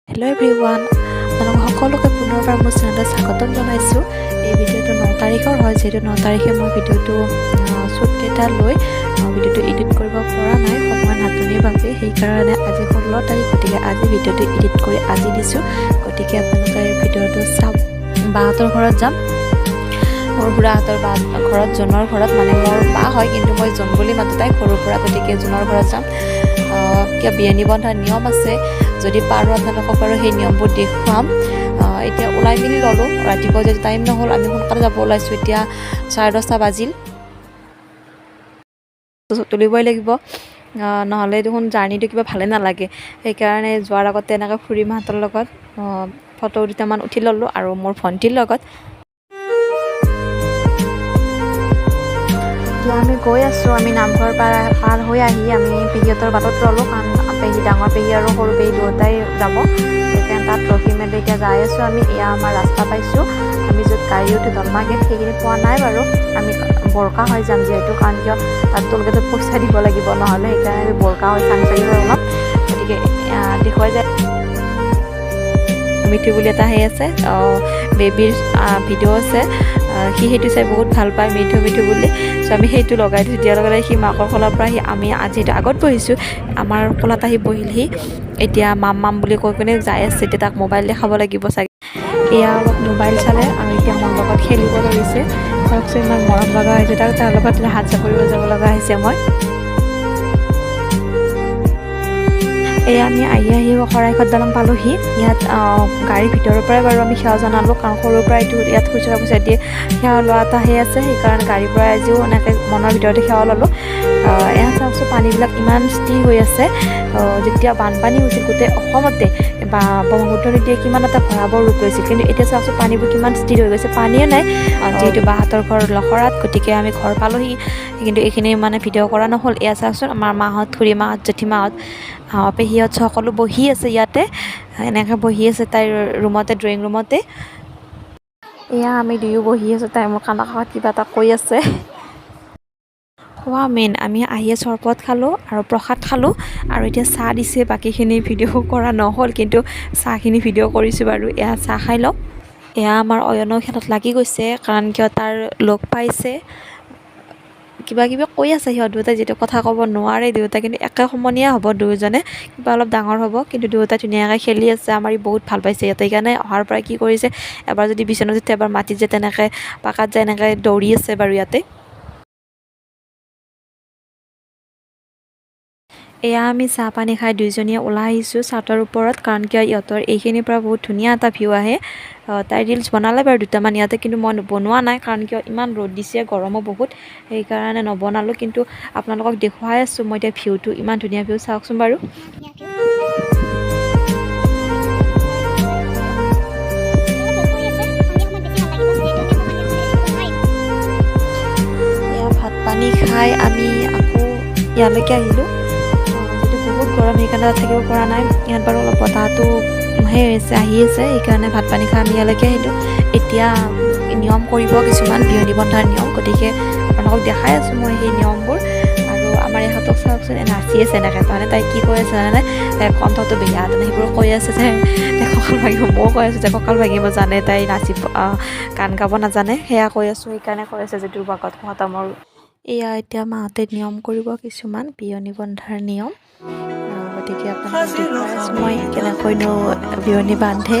Hello' everyone, আপোনালোক সকলোকে পুনৰবাৰ মোৰ চেনেলত স্বাগতম জনাইছোঁ। এই ভিডিঅ'টো 9 তাৰিখৰ হয়, যিহেতু 9 তাৰিখে মই ভিডিঅ'টো শ্বুটকেইটা লৈ ভিডিঅ'টো এডিট কৰিব পৰা নাই সময়ৰ নাটনিৰ বাবে। সেইকাৰণে আজি 16 তাৰিখ, গতিকে আজি ভিডিঅ'টো এডিট কৰি আজি দিছোঁ। গতিকে আপোনালোকে এই ভিডিঅ'টো চাওক। বাহঁতৰ ঘৰত যাম, মোৰ খুৰাহঁতৰ ঘৰত, জোনৰ ঘৰত, মানে মোৰ বা হয় কিন্তু মই জোন বুলি মাতো তাই সৰুৰ পৰা, গতিকে জোনৰ ঘৰত যাম। কিবা বিয়নী বন্ধাৰ নিয়ম আছে, যদি পাৰোঁ আপোনালোকক বাৰু সেই নিয়মবোৰ দেখুৱাম। এতিয়া ওলাই মেলি ল'লোঁ, ৰাতিপুৱা যদি টাইম নহ'ল, আমি সোনকালে যাব ওলাইছোঁ। এতিয়া 10:30 বাজিল, তুলিবই লাগিব, নহ'লে দেখোন জাৰ্ণিটো কিবা ভালে নালাগে। সেইকাৰণে যোৱাৰ আগতে এনেকৈ খুৰীমাহঁতৰ লগত ফটো দুটামান উঠি ল'লোঁ আৰু মোৰ ভণ্টিৰ লগত। এতিয়া আমি গৈ আছোঁ। আমি নামঘৰ পাৰ হৈ আহি আমি পেহীহঁতৰ বাটত ৰ'লোঁ, কাৰণ পেহী, ডাঙৰ পেহী আৰু সৰু পেহী দুয়োটাই যাব। সেইকাৰণে তাত ৰখি মেলি এতিয়া যাই আছোঁ আমি। এয়া আমাৰ ৰাস্তা পাইছোঁ। আমি য'ত গাড়ী উঠি দলমা গেট, সেইখিনি পোৱা নাই বাৰু। আমি বৰকা হৈ যাম যিহেতু, কাৰণ কিয় তাত টোল গেটত পইচা দিব লাগিব, নহ'লে সেইকাৰণে আমি বৰকা হৈ চাংচাৰি হৈ ওলাম। গতিকে দেখুৱাই যায় মিঠু বুলি এটা সেই আছে, বেবীৰ ভিডিঅ' আছে, সি সেইটো চাই বহুত ভাল পায়, মিঠু মিঠু বুলি। চ' আমি সেইটো লগাই দিছোঁ। দিয়াৰ লগে লগে সি মাকৰ কোলাৰ পৰা আমি যিহেতু আগত বহিছোঁ, আমাৰ কোলাত আহি বহিলহি। এতিয়া মাম বুলি কৈ পিনে যাই আছে। এতিয়া তাক মোবাইল দেখাব লাগিব চাগে। এয়া অলপ মোবাইল চালে আৰু এতিয়া মোৰ লগত খেলিব ধৰিছে। চাওকচোন, ইমান মৰম লগা হৈছে তাক। তাৰ লগত হাত চাপৰিব যাব লগা হৈছে মই। এয়া আমি আহি শৰাইঘাট দলং পালোঁহি। ইয়াত গাড়ীৰ ভিতৰৰ পৰাই বাৰু আমি সেৱা জনালোঁ, কাৰণ সৰুৰ পৰাই ইয়াত খুচুৰা দিয়ে সেৱা লোৱা এটা সেই আছে। সেইকাৰণে গাড়ীৰ পৰা আজিও এনেকৈ মনৰ ভিতৰতে সেৱা ল'লোঁ। এয়া চাওকচোন, পানীবিলাক ইমান স্থিৰ হৈ আছে। যেতিয়া বানপানী হৈছিল গোটেই অসমতে বা ব্ৰহ্মপুত্ৰ নদীয়ে কিমান এটা ভয়াৱহ ৰূপ লৈছিল, কিন্তু এতিয়া চাওকচোন পানীবোৰ কিমান স্থিৰ হৈ গৈছে। পানীয়ে নাই, যিহেতু বাহঁতৰ ঘৰ লখৰাত, গতিকে আমি ঘৰ পালোঁহি। কিন্তু এইখিনি মানে ভিডিঅ' কৰা নহ'ল। এয়া চাওকচোন, আমাৰ মাহঁত, খুৰীমাহঁত, জেঠীমাহঁত, পেহীহঁত সকলো বহি আছে ইয়াতে, এনেকৈ বহি আছে তাইৰ ৰুমতে, ড্ৰয়িং ৰুমতে। এয়া আমি দুয়ো বহি আছোঁ, তাই মোৰ কাণৰ কাষত কিবা এটা কৈ আছে। খোৱা মেইন, আমি আহিয়ে চৰবত খালোঁ আৰু প্ৰসাদ খালোঁ, আৰু এতিয়া চাহ দিছে। বাকীখিনি ভিডিঅ' কৰা নহ'ল, কিন্তু চাহখিনি ভিডিঅ' কৰিছোঁ বাৰু। এয়া চাহ খাই লওঁ। এয়া আমাৰ অয়নেও খেলত লাগি গৈছে, কাৰণ কিয় তাৰ লগ পাইছে। কিবা কিবি কৈ আছে সিহঁত দুয়োটাই, যিটো কথা ক'ব নোৱাৰে দুয়োটাই, কিন্তু একে সমনীয়া হ'ব দুয়োজনে, কিবা অলপ ডাঙৰ হ'ব, কিন্তু দুয়োটাই ধুনীয়াকৈ খেলি আছে। আমাৰ বহুত ভাল পাইছে ইয়াতে। সেইকাৰণে অহাৰ পৰা কি কৰিছে, এবাৰ যদি বিচনাত উঠে, এবাৰ মাটিত যে তেনেকৈ পাকাত যায়, এনেকৈ দৌৰি আছে বাৰু ইয়াতে। এয়া আমি চাহ পানী খাই দুইজনীয়ে ওলাই আহিছোঁ চাটৰ ওপৰত, কাৰণ কিয় ইহঁতৰ এইখিনিৰ পৰা বহুত ধুনীয়া এটা ভিউ আহে। তাই ৰিলচ বনালে বাৰু দুটামান ইয়াতে, কিন্তু মই বনোৱা নাই, কাৰণ কিয় ইমান ৰ'দ দিছে, গৰমো বহুত, সেইকাৰণে নবনালোঁ। কিন্তু আপোনালোকক দেখুৱাই আছোঁ মই এতিয়া ভিউটো, ইমান ধুনীয়া ভিউ, চাওকচোন বাৰু। এয়া ভাত পানী খাই আমি আকৌ ইয়ালৈকে আহিলোঁ। যিহেতু বহুত গৰম, সেইকাৰণে থাকিব পৰা নাই। ইয়াত বাৰু অলপ বতাহটো সেই হৈছে, আহি আছে, সেইকাৰণে ভাত পানী খাই আমি ইয়ালৈকে আহিলোঁ। এতিয়া নিয়ম কৰিব কিছুমান, বিয়নী বন্ধাৰ নিয়ম, গতিকে আপোনালোকক দেখাই আছোঁ মই সেই নিয়মবোৰ। আৰু আমাৰ ইহঁতক চাওকচোন, নাচি আছে এনেকৈ। তাৰমানে তাই কি কৈ আছে জানেনে, তাই কণ্ঠটো বেয়া, তাৰমানে সেইবোৰ কৈ আছে যে তাই কঁকাল ভাঙিব। ময়ো কৈ আছোঁ যে কঁকাল ভাঙিব, জানে তাই নাচিব, গান গাব নাজানে, সেয়া কৈ আছোঁ। সেইকাৰণে কৈ আছে যে দুৰ্ভাগত খতমৰ। এয়া এতিয়া মাহঁতে নিয়ম কৰিব কিছুমান, বিয়নী বন্ধাৰ নিয়ম। গতিকে আপোনালোকক দেখুৱাই আছোঁ মই কেনেকৈনো বিয়নী বান্ধে।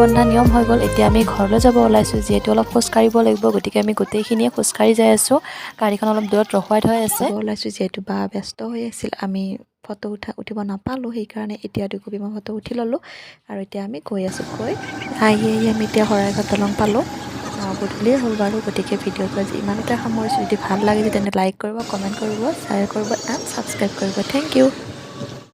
বন্ধা নিয়ম হৈ গ'ল। এতিয়া আমি ঘৰলৈ যাব ওলাইছোঁ, যিহেতু অলপ খোজ কাঢ়িব লাগিব, গতিকে আমি গোটেইখিনিয়ে খোজকাঢ়ি যাই আছোঁ। গাড়ীখন অলপ দূৰত ৰখুৱাই থৈ আছে। ওলাইছোঁ যিহেতু বা ব্যস্ত হৈ আছিল, আমি ফটো উঠিব নাপালোঁ, সেইকাৰণে এতিয়া দুকপি মই ফটো উঠি ল'লোঁ আৰু এতিয়া আমি গৈ আছোঁ। আহি আমি এতিয়া শৰাইঘাট দলং পালোঁ। গধূলিয়ে হ'ল বাৰু, গতিকে ভিডিঅ'টো আজি ইমানতে সামৰিছোঁ। যদি ভাল লাগিছে তেন্তে লাইক কৰিব, কমেণ্ট কৰিব, শ্বেয়াৰ কৰিব এণ্ড ছাবস্ক্ৰাইব কৰিব। Thank U.